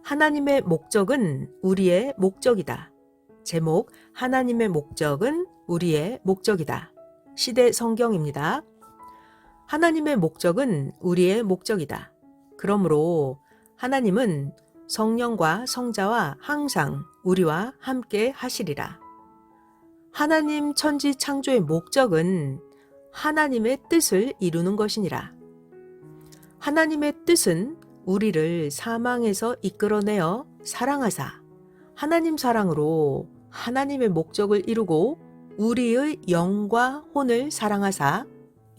하나님의 목적은 우리의 목적이다. 제목, 하나님의 목적은 우리의 목적이다. 시대 성경입니다. 하나님의 목적은 우리의 목적이다. 그러므로 하나님은 성령과 성자와 항상 우리와 함께 하시리라. 하나님 천지 창조의 목적은 하나님의 뜻을 이루는 것이니라. 하나님의 뜻은 우리를 사망에서 이끌어내어 사랑하사 하나님 사랑으로 하나님의 목적을 이루고 우리의 영과 혼을 사랑하사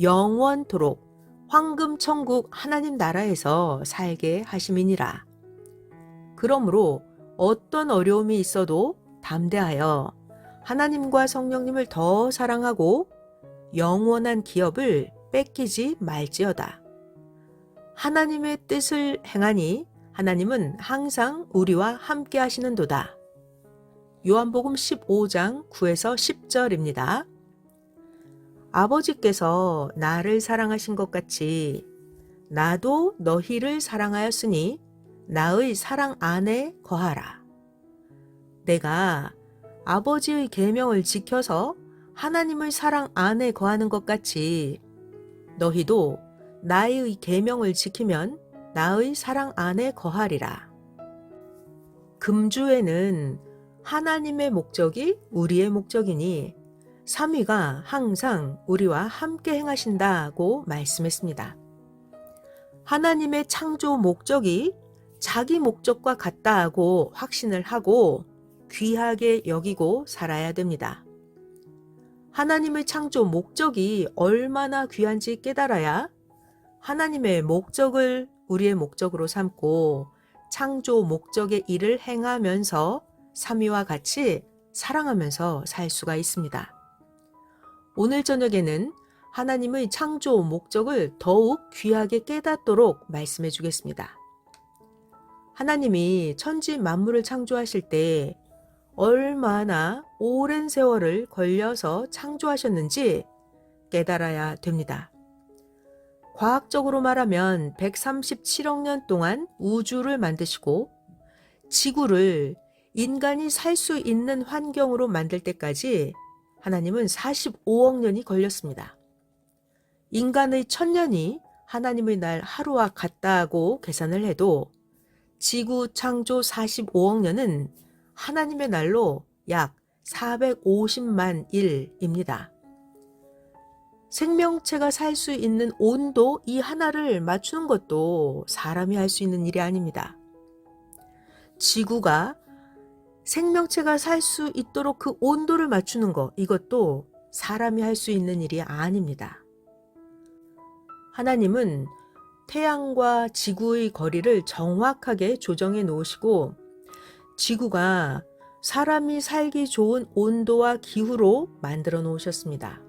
영원토록 황금천국 하나님 나라에서 살게 하심이니라. 그러므로 어떤 어려움이 있어도 담대하여 하나님과 성령님을 더 사랑하고 영원한 기업을 뺏기지 말지어다. 하나님의 뜻을 행하니 하나님은 항상 우리와 함께 하시는도다. 요한복음 15장 9에서 10절입니다. 아버지께서 나를 사랑하신 것 같이 나도 너희를 사랑하였으니 나의 사랑 안에 거하라. 내가 아버지의 계명을 지켜서 하나님의 사랑 안에 거하는 것 같이 너희도 나의 계명을 지키면 나의 사랑 안에 거하리라. 금주에는 하나님의 목적이 우리의 목적이니 삼위가 항상 우리와 함께 행하신다고 말씀했습니다. 하나님의 창조 목적이 자기 목적과 같다고 확신을 하고 귀하게 여기고 살아야 됩니다. 하나님의 창조 목적이 얼마나 귀한지 깨달아야 하나님의 목적을 우리의 목적으로 삼고 창조 목적의 일을 행하면서 삼위와 같이 사랑하면서 살 수가 있습니다. 오늘 저녁에는 하나님의 창조 목적을 더욱 귀하게 깨닫도록 말씀해 주겠습니다. 하나님이 천지 만물을 창조하실 때 얼마나 오랜 세월을 걸려서 창조하셨는지 깨달아야 됩니다. 과학적으로 말하면 137억 년 동안 우주를 만드시고 지구를 인간이 살 수 있는 환경으로 만들 때까지 하나님은 45억 년이 걸렸습니다. 인간의 1000년이 하나님의 날 하루와 같다고 계산을 해도 지구 창조 45억 년은 하나님의 날로 약 450만 일입니다. 생명체가 살 수 있는 온도 이 하나를 맞추는 것도 사람이 할 수 있는 일이 아닙니다. 지구가 생명체가 살 수 있도록 그 온도를 맞추는 것, 이것도 사람이 할 수 있는 일이 아닙니다. 하나님은 태양과 지구의 거리를 정확하게 조정해 놓으시고 지구가 사람이 살기 좋은 온도와 기후로 만들어 놓으셨습니다.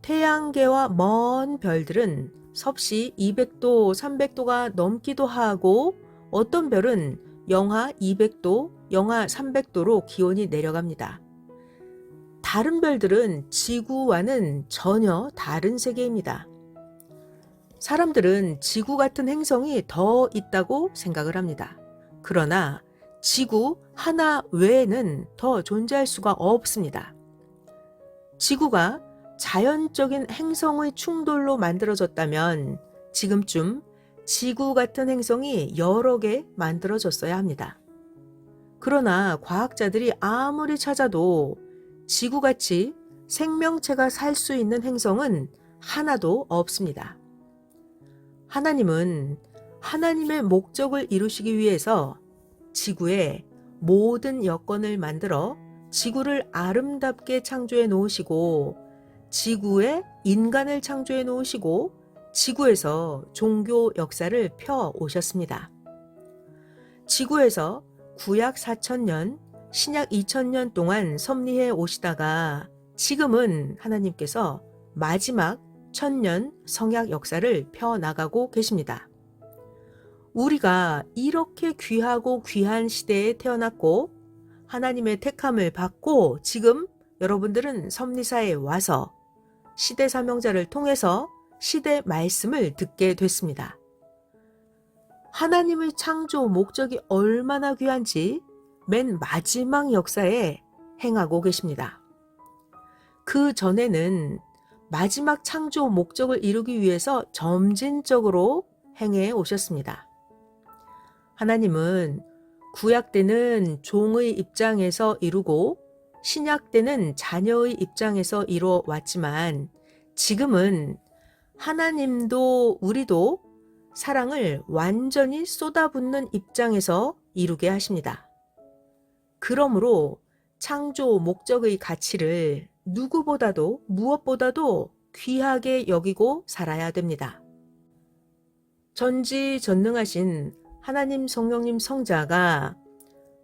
태양계와 먼 별들은 섭씨 200도, 300도가 넘기도 하고 어떤 별은 영하 200도, 영하 300도로 기온이 내려갑니다. 다른 별들은 지구와는 전혀 다른 세계입니다. 사람들은 지구 같은 행성이 더 있다고 생각을 합니다. 그러나 지구 하나 외에는 더 존재할 수가 없습니다. 지구가 자연적인 행성의 충돌로 만들어졌다면 지금쯤 지구 같은 행성이 여러 개 만들어졌어야 합니다. 그러나 과학자들이 아무리 찾아도 지구같이 생명체가 살 수 있는 행성은 하나도 없습니다. 하나님은 하나님의 목적을 이루시기 위해서 지구에 모든 여건을 만들어 지구를 아름답게 창조해 놓으시고 지구에 인간을 창조해 놓으시고 지구에서 종교 역사를 펴 오셨습니다. 지구에서 구약 4000년, 신약 2000년 동안 섭리해 오시다가 지금은 하나님께서 마지막 1000년 성약 역사를 펴나가고 계십니다. 우리가 이렇게 귀하고 귀한 시대에 태어났고 하나님의 택함을 받고 지금 여러분들은 섭리사에 와서 시대 사명자를 통해서 시대 말씀을 듣게 됐습니다. 하나님의 창조 목적이 얼마나 귀한지 맨 마지막 역사에 행하고 계십니다. 그 전에는 마지막 창조 목적을 이루기 위해서 점진적으로 행해 오셨습니다. 하나님은 구약 때는 종의 입장에서 이루고 신약 때는 자녀의 입장에서 이루어 왔지만 지금은 하나님도 우리도 사랑을 완전히 쏟아붓는 입장에서 이루게 하십니다. 그러므로 창조 목적의 가치를 누구보다도 무엇보다도 귀하게 여기고 살아야 됩니다. 전지전능하신 하나님 성령님 성자가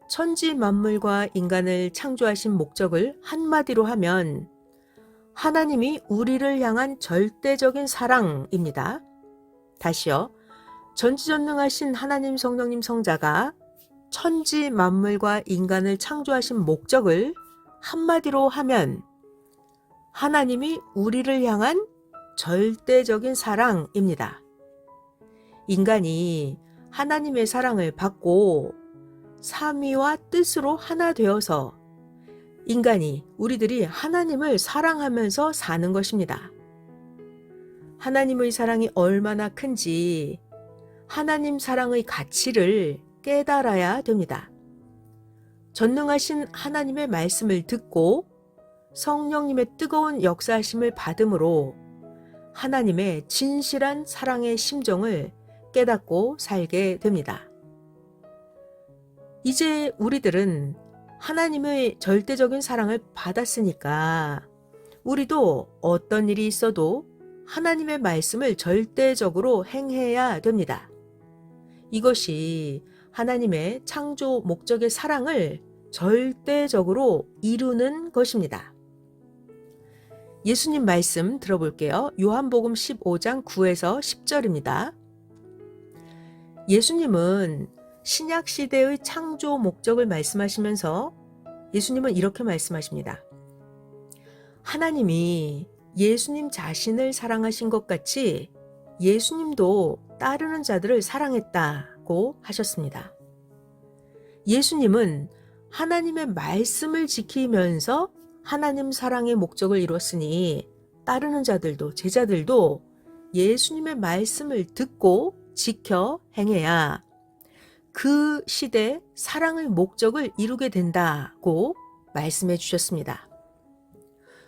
천지 만물과 인간을 창조하신 목적을 한마디로 하면 하나님이 우리를 향한 절대적인 사랑입니다. 다시요. 전지전능하신 하나님 성령님 성자가 천지 만물과 인간을 창조하신 목적을 한마디로 하면 하나님이 우리를 향한 절대적인 사랑입니다. 인간이 하나님의 사랑을 받고 삼위와 뜻으로 하나 되어서 인간이 우리들이 하나님을 사랑하면서 사는 것입니다. 하나님의 사랑이 얼마나 큰지 하나님 사랑의 가치를 깨달아야 됩니다. 전능하신 하나님의 말씀을 듣고 성령님의 뜨거운 역사하심을 받음으로 하나님의 진실한 사랑의 심정을 깨닫고 살게 됩니다. 이제 우리들은 하나님의 절대적인 사랑을 받았으니까 우리도 어떤 일이 있어도 하나님의 말씀을 절대적으로 행해야 됩니다. 이것이 하나님의 창조 목적의 사랑을 절대적으로 이루는 것입니다. 예수님 말씀 들어볼게요. 요한복음 15장 9에서 10절입니다. 예수님은 신약 시대의 창조 목적을 말씀하시면서 예수님은 이렇게 말씀하십니다. 하나님이 예수님 자신을 사랑하신 것 같이 예수님도 따르는 자들을 사랑했다고 하셨습니다. 예수님은 하나님의 말씀을 지키면서 하나님 사랑의 목적을 이뤘으니 따르는 자들도 제자들도 예수님의 말씀을 듣고 지켜 행해야 그 시대 사랑의 목적을 이루게 된다고 말씀해 주셨습니다.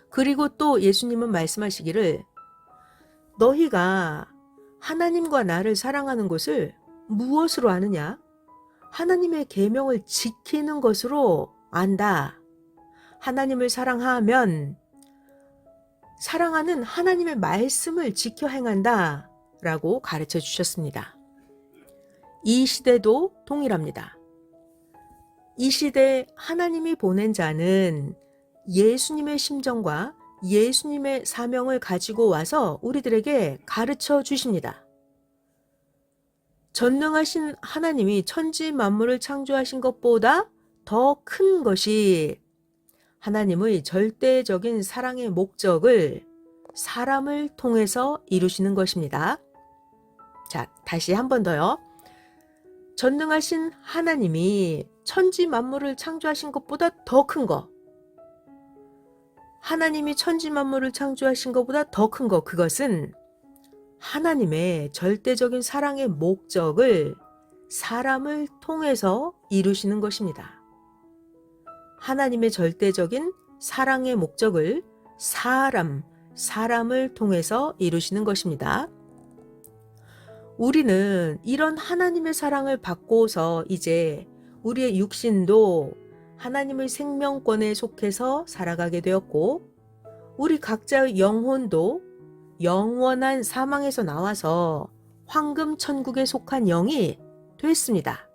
그리고 또 예수님은 말씀하시기를 너희가 하나님과 나를 사랑하는 것을 무엇으로 아느냐? 하나님의 계명을 지키는 것으로 안다. 하나님을 사랑하면 사랑하는 하나님의 말씀을 지켜 행한다 라고 가르쳐 주셨습니다. 이 시대도 동일합니다. 이 시대 하나님이 보낸 자는 예수님의 심정과 예수님의 사명을 가지고 와서 우리들에게 가르쳐 주십니다. 전능하신 하나님이 천지 만물을 창조하신 것보다 더 큰 것이 하나님의 절대적인 사랑의 목적을 사람을 통해서 이루시는 것입니다. 자, 다시 한 번 더요. 전능하신 하나님이 천지 만물을 창조하신 것보다 더 큰 거. 하나님이 천지 만물을 창조하신 것보다 더 큰 거. 그것은 하나님의 절대적인 사랑의 목적을 사람을 통해서 이루시는 것입니다. 하나님의 절대적인 사랑의 목적을 사람을 통해서 이루시는 것입니다. 우리는 이런 하나님의 사랑을 받고서 이제 우리의 육신도 하나님의 생명권에 속해서 살아가게 되었고 우리 각자의 영혼도 영원한 사망에서 나와서 황금 천국에 속한 영이 됐습니다.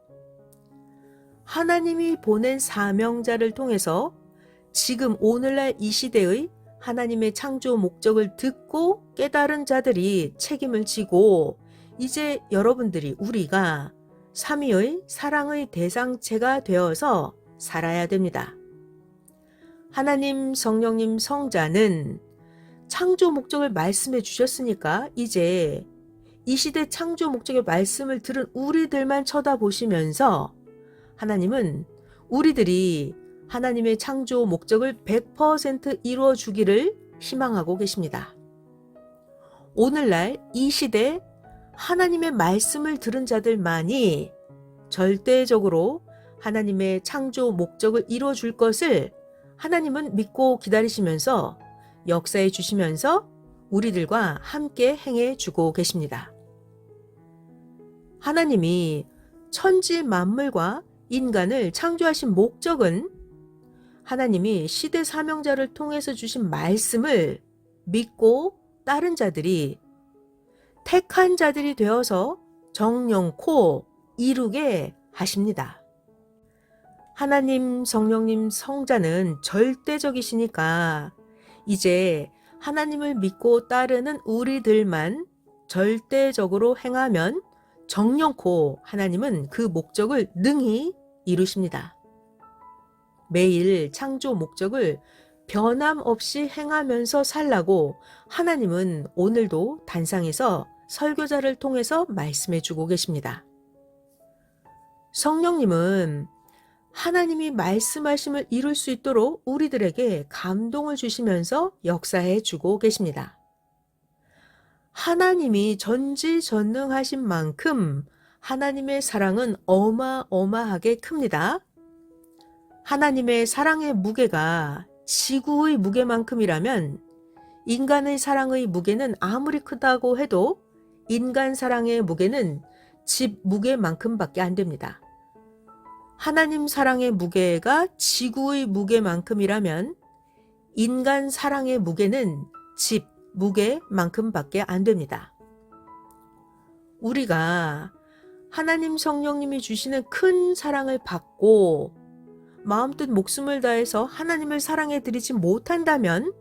하나님이 보낸 사명자를 통해서 지금 오늘날 이 시대의 하나님의 창조 목적을 듣고 깨달은 자들이 책임을 지고 이제 여러분들이 우리가 삼위의 사랑의 대상체가 되어서 살아야 됩니다. 하나님 성령님 성자는 창조 목적을 말씀해 주셨으니까 이제 이 시대 창조 목적의 말씀을 들은 우리들만 쳐다보시면서 하나님은 우리들이 하나님의 창조 목적을 100% 이루어 주기를 희망하고 계십니다. 오늘날 이 시대 하나님의 말씀을 들은 자들만이 절대적으로 하나님의 창조 목적을 이루어 줄 것을 하나님은 믿고 기다리시면서 역사해 주시면서 우리들과 함께 행해 주고 계십니다. 하나님이 천지 만물과 인간을 창조하신 목적은 하나님이 시대 사명자를 통해서 주신 말씀을 믿고 따른 자들이 택한 자들이 되어서 정령코 이루게 하십니다. 하나님, 성령님, 성자는 절대적이시니까 이제 하나님을 믿고 따르는 우리들만 절대적으로 행하면 정령코 하나님은 그 목적을 능히 이루십니다. 매일 창조 목적을 변함없이 행하면서 살라고 하나님은 오늘도 단상에서 설교자를 통해서 말씀해 주고 계십니다. 성령님은 하나님이 말씀하심을 이룰 수 있도록 우리들에게 감동을 주시면서 역사해 주고 계십니다. 하나님이 전지전능하신 만큼 하나님의 사랑은 어마어마하게 큽니다. 하나님의 사랑의 무게가 지구의 무게만큼이라면 인간의 사랑의 무게는 아무리 크다고 해도 인간 사랑의 무게는 집 무게만큼밖에 안 됩니다. 하나님 사랑의 무게가 지구의 무게만큼이라면 인간 사랑의 무게는 집 무게만큼밖에 안 됩니다. 우리가 하나님 성령님이 주시는 큰 사랑을 받고 마음뜻 목숨을 다해서 하나님을 사랑해 드리지 못한다면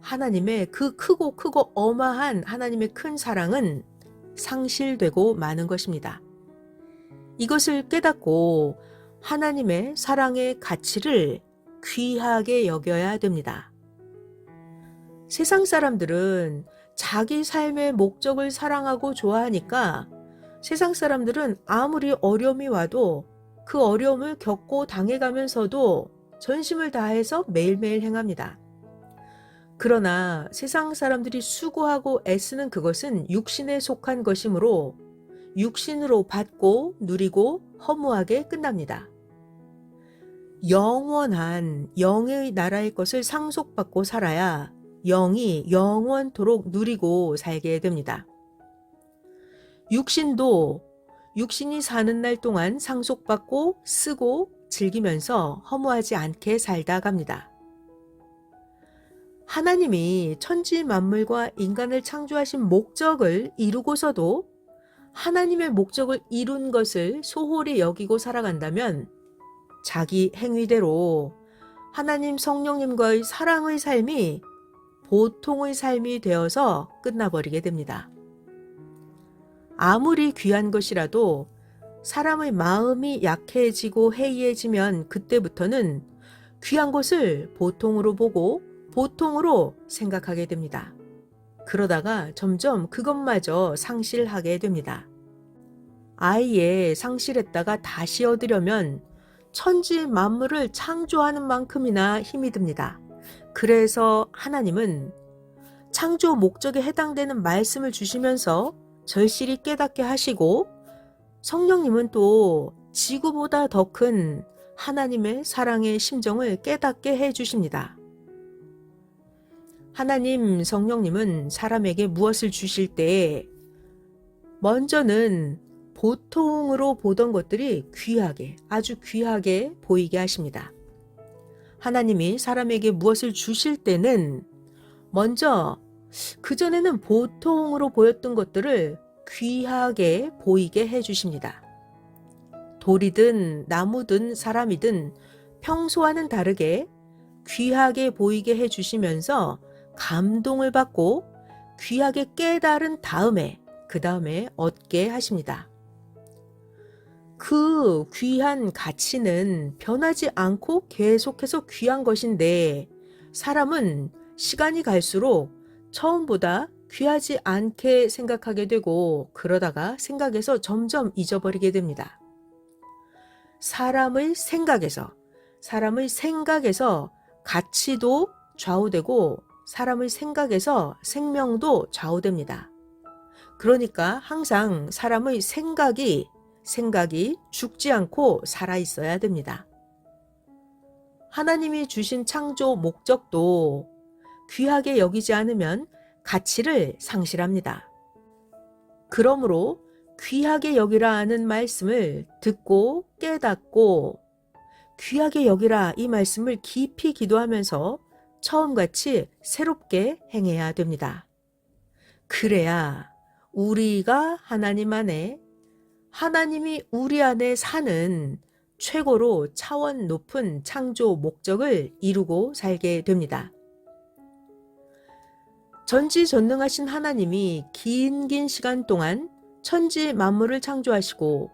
하나님의 그 크고 어마한 하나님의 큰 사랑은 상실되고 마는 것입니다. 이것을 깨닫고 하나님의 사랑의 가치를 귀하게 여겨야 됩니다. 세상 사람들은 자기 삶의 목적을 사랑하고 좋아하니까 세상 사람들은 아무리 어려움이 와도 그 어려움을 겪고 당해가면서도 전심을 다해서 매일매일 행합니다. 그러나 세상 사람들이 수고하고 애쓰는 그것은 육신에 속한 것이므로 육신으로 받고 누리고 허무하게 끝납니다. 영원한 영의 나라의 것을 상속받고 살아야 영이 영원토록 누리고 살게 됩니다. 육신도 육신이 사는 날 동안 상속받고 쓰고 즐기면서 허무하지 않게 살다 갑니다. 하나님이 천지 만물과 인간을 창조하신 목적을 이루고서도 하나님의 목적을 이룬 것을 소홀히 여기고 살아간다면 자기 행위대로 하나님 성령님과의 사랑의 삶이 보통의 삶이 되어서 끝나버리게 됩니다. 아무리 귀한 것이라도 사람의 마음이 약해지고 해이해지면 그때부터는 귀한 것을 보통으로 보고 보통으로 생각하게 됩니다. 그러다가 점점 그것마저 상실하게 됩니다. 아예 상실했다가 다시 얻으려면 천지 만물을 창조하는 만큼이나 힘이 듭니다. 그래서 하나님은 창조 목적에 해당되는 말씀을 주시면서 절실히 깨닫게 하시고 성령님은 또 지구보다 더 큰 하나님의 사랑의 심정을 깨닫게 해 주십니다. 하나님 성령님은 사람에게 무엇을 주실 때 먼저는 보통으로 보던 것들이 귀하게, 아주 귀하게 보이게 하십니다. 하나님이 사람에게 무엇을 주실 때는 먼저 그전에는 보통으로 보였던 것들을 귀하게 보이게 해주십니다. 돌이든 나무든 사람이든 평소와는 다르게 귀하게 보이게 해주시면서 감동을 받고 귀하게 깨달은 다음에 그 다음에 얻게 하십니다. 그 귀한 가치는 변하지 않고 계속해서 귀한 것인데 사람은 시간이 갈수록 처음보다 귀하지 않게 생각하게 되고 그러다가 생각에서 점점 잊어버리게 됩니다. 사람의 생각에서 가치도 좌우되고 사람의 생각에서 생명도 좌우됩니다. 그러니까 항상 사람의 생각이 죽지 않고 살아 있어야 됩니다. 하나님이 주신 창조 목적도 귀하게 여기지 않으면 가치를 상실합니다. 그러므로 귀하게 여기라 하는 말씀을 듣고 깨닫고 귀하게 여기라 이 말씀을 깊이 기도하면서 처음같이 새롭게 행해야 됩니다. 그래야 우리가 하나님 안에, 하나님이 우리 안에 사는 최고로 차원 높은 창조 목적을 이루고 살게 됩니다. 전지전능하신 하나님이 긴 시간 동안 천지 만물을 창조하시고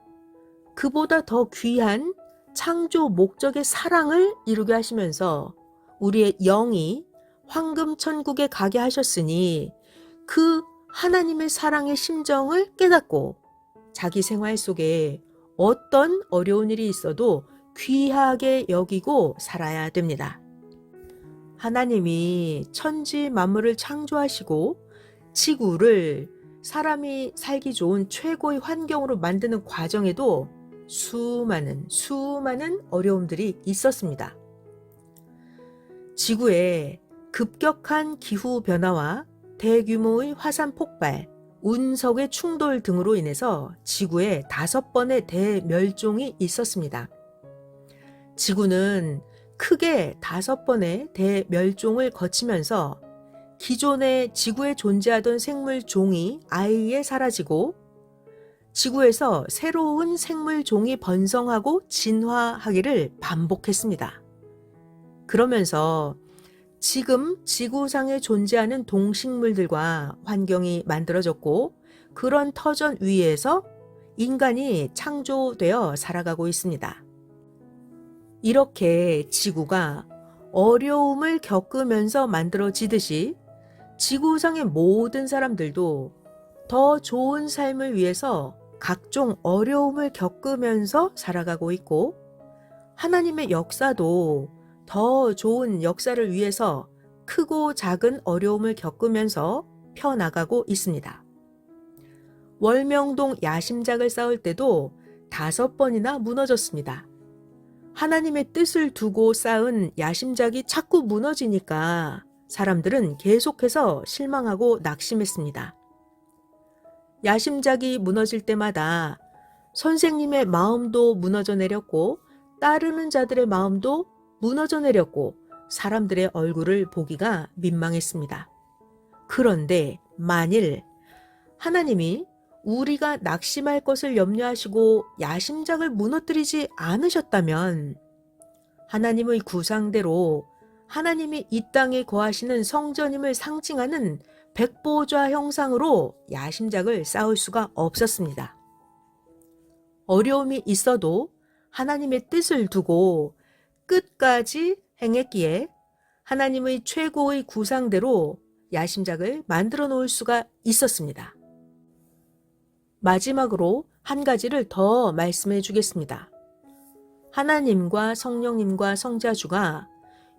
그보다 더 귀한 창조 목적의 사랑을 이루게 하시면서 우리의 영이 황금천국에 가게 하셨으니 그 하나님의 사랑의 심정을 깨닫고 자기 생활 속에 어떤 어려운 일이 있어도 귀하게 여기고 살아야 됩니다. 하나님이 천지 만물을 창조하시고 지구를 사람이 살기 좋은 최고의 환경으로 만드는 과정에도 수많은 어려움들이 있었습니다. 지구에 급격한 기후 변화와 대규모의 화산 폭발, 운석의 충돌 등으로 인해서 지구에 5번의 대멸종이 있었습니다. 지구는 크게 5번의 대멸종을 거치면서 기존의 지구에 존재하던 생물 종이 아예 사라지고 지구에서 새로운 생물 종이 번성하고 진화하기를 반복했습니다. 그러면서 지금 지구상에 존재하는 동식물들과 환경이 만들어졌고 그런 터전 위에서 인간이 창조되어 살아가고 있습니다. 이렇게 지구가 어려움을 겪으면서 만들어지듯이 지구상의 모든 사람들도 더 좋은 삶을 위해서 각종 어려움을 겪으면서 살아가고 있고 하나님의 역사도 더 좋은 역사를 위해서 크고 작은 어려움을 겪으면서 펴나가고 있습니다. 월명동 야심작을 쌓을 때도 5번이나 무너졌습니다. 하나님의 뜻을 두고 쌓은 야심작이 자꾸 무너지니까 사람들은 계속해서 실망하고 낙심했습니다. 야심작이 무너질 때마다 선생님의 마음도 무너져 내렸고 따르는 자들의 마음도 무너져 내렸고 사람들의 얼굴을 보기가 민망했습니다. 그런데 만일 하나님이 우리가 낙심할 것을 염려하시고 야심작을 무너뜨리지 않으셨다면 하나님의 구상대로 하나님이 이 땅에 거하시는 성전임을 상징하는 백보좌 형상으로 야심작을 쌓을 수가 없었습니다. 어려움이 있어도 하나님의 뜻을 두고 끝까지 행했기에 하나님의 최고의 구상대로 야심작을 만들어 놓을 수가 있었습니다. 마지막으로 한 가지를 더 말씀해 주겠습니다. 하나님과 성령님과 성자주가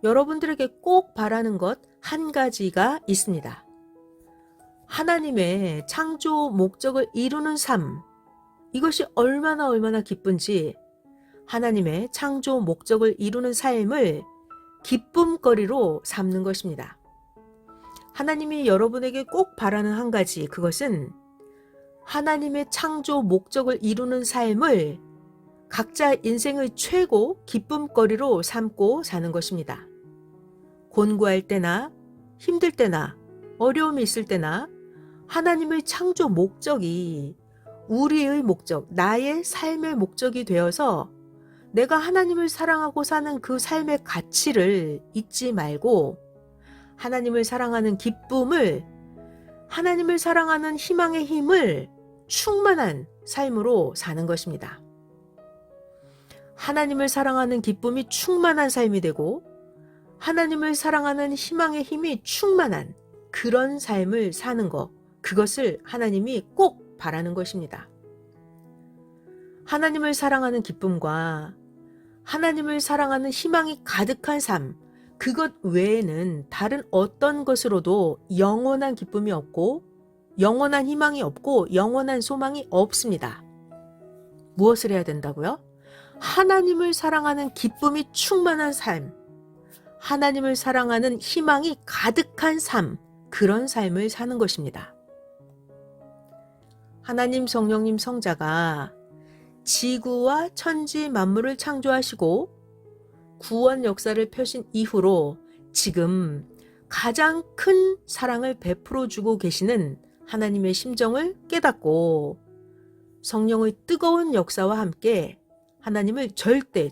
여러분들에게 꼭 바라는 것 한 가지가 있습니다. 하나님의 창조 목적을 이루는 삶, 이것이 얼마나 기쁜지 하나님의 창조 목적을 이루는 삶을 기쁨거리로 삼는 것입니다. 하나님이 여러분에게 꼭 바라는 한 가지, 그것은 하나님의 창조 목적을 이루는 삶을 각자 인생의 최고 기쁨거리로 삼고 사는 것입니다. 곤고할 때나 힘들 때나 어려움이 있을 때나 하나님의 창조 목적이 우리의 목적, 나의 삶의 목적이 되어서 내가 하나님을 사랑하고 사는 그 삶의 가치를 잊지 말고 하나님을 사랑하는 기쁨을, 하나님을 사랑하는 희망의 힘을 충만한 삶으로 사는 것입니다. 하나님을 사랑하는 기쁨이 충만한 삶이 되고 하나님을 사랑하는 희망의 힘이 충만한 그런 삶을 사는 것, 그것을 하나님이 꼭 바라는 것입니다. 하나님을 사랑하는 기쁨과 하나님을 사랑하는 희망이 가득한 삶, 그것 외에는 다른 어떤 것으로도 영원한 기쁨이 없고 영원한 희망이 없고 영원한 소망이 없습니다. 무엇을 해야 된다고요? 하나님을 사랑하는 기쁨이 충만한 삶, 하나님을 사랑하는 희망이 가득한 삶, 그런 삶을 사는 것입니다. 하나님 성령님 성자가 지구와 천지 만물을 창조하시고 구원 역사를 펴신 이후로 지금 가장 큰 사랑을 베풀어 주고 계시는 하나님의 심정을 깨닫고 성령의 뜨거운 역사와 함께 하나님을 절대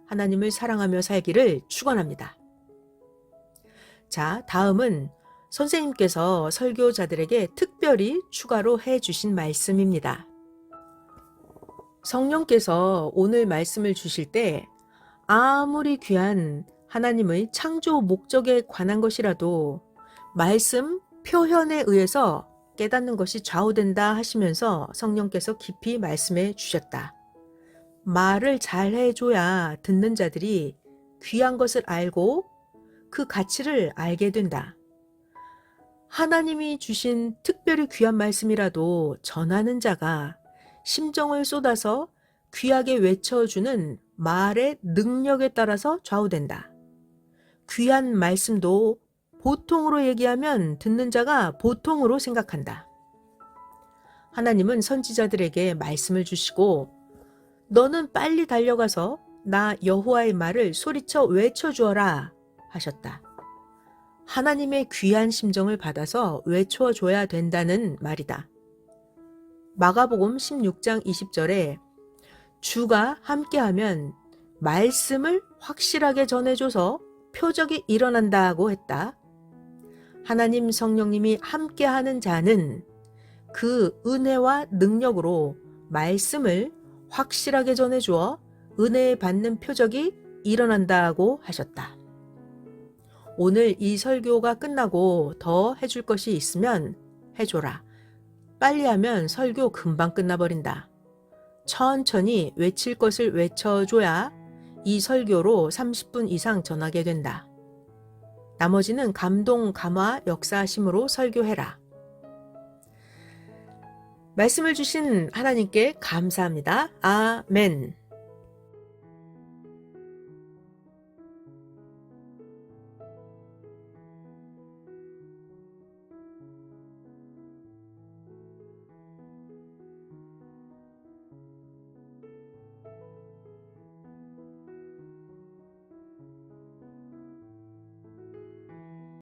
하나님을 사랑하며 살기를 축원합니다. 자, 다음은 선생님께서 설교자들에게 특별히 추가로 해주신 말씀입니다. 성령께서 오늘 말씀을 주실 때 아무리 귀한 하나님의 창조 목적에 관한 것이라도 말씀 표현에 의해서 깨닫는 것이 좌우된다 하시면서 성령께서 깊이 말씀해 주셨다. 말을 잘 해줘야 듣는 자들이 귀한 것을 알고 그 가치를 알게 된다. 하나님이 주신 특별히 귀한 말씀이라도 전하는 자가 심정을 쏟아서 귀하게 외쳐주는 말의 능력에 따라서 좌우된다. 귀한 말씀도 보통으로 얘기하면 듣는 자가 보통으로 생각한다. 하나님은 선지자들에게 말씀을 주시고 너는 빨리 달려가서 나 여호와의 말을 소리쳐 외쳐주어라 하셨다. 하나님의 귀한 심정을 받아서 외쳐줘야 된다는 말이다. 마가복음 16장 20절에 주가 함께하면 말씀을 확실하게 전해줘서 표적이 일어난다고 했다. 하나님 성령님이 함께하는 자는 그 은혜와 능력으로 말씀을 확실하게 전해주어 은혜 받는 표적이 일어난다고 하셨다. 오늘 이 설교가 끝나고 더 해줄 것이 있으면 해줘라. 빨리 하면 설교 금방 끝나버린다. 천천히 외칠 것을 외쳐줘야 이 설교로 30분 이상 전하게 된다. 나머지는 감동, 감화, 역사하심으로 설교해라. 말씀을 주신 하나님께 감사합니다. 아멘.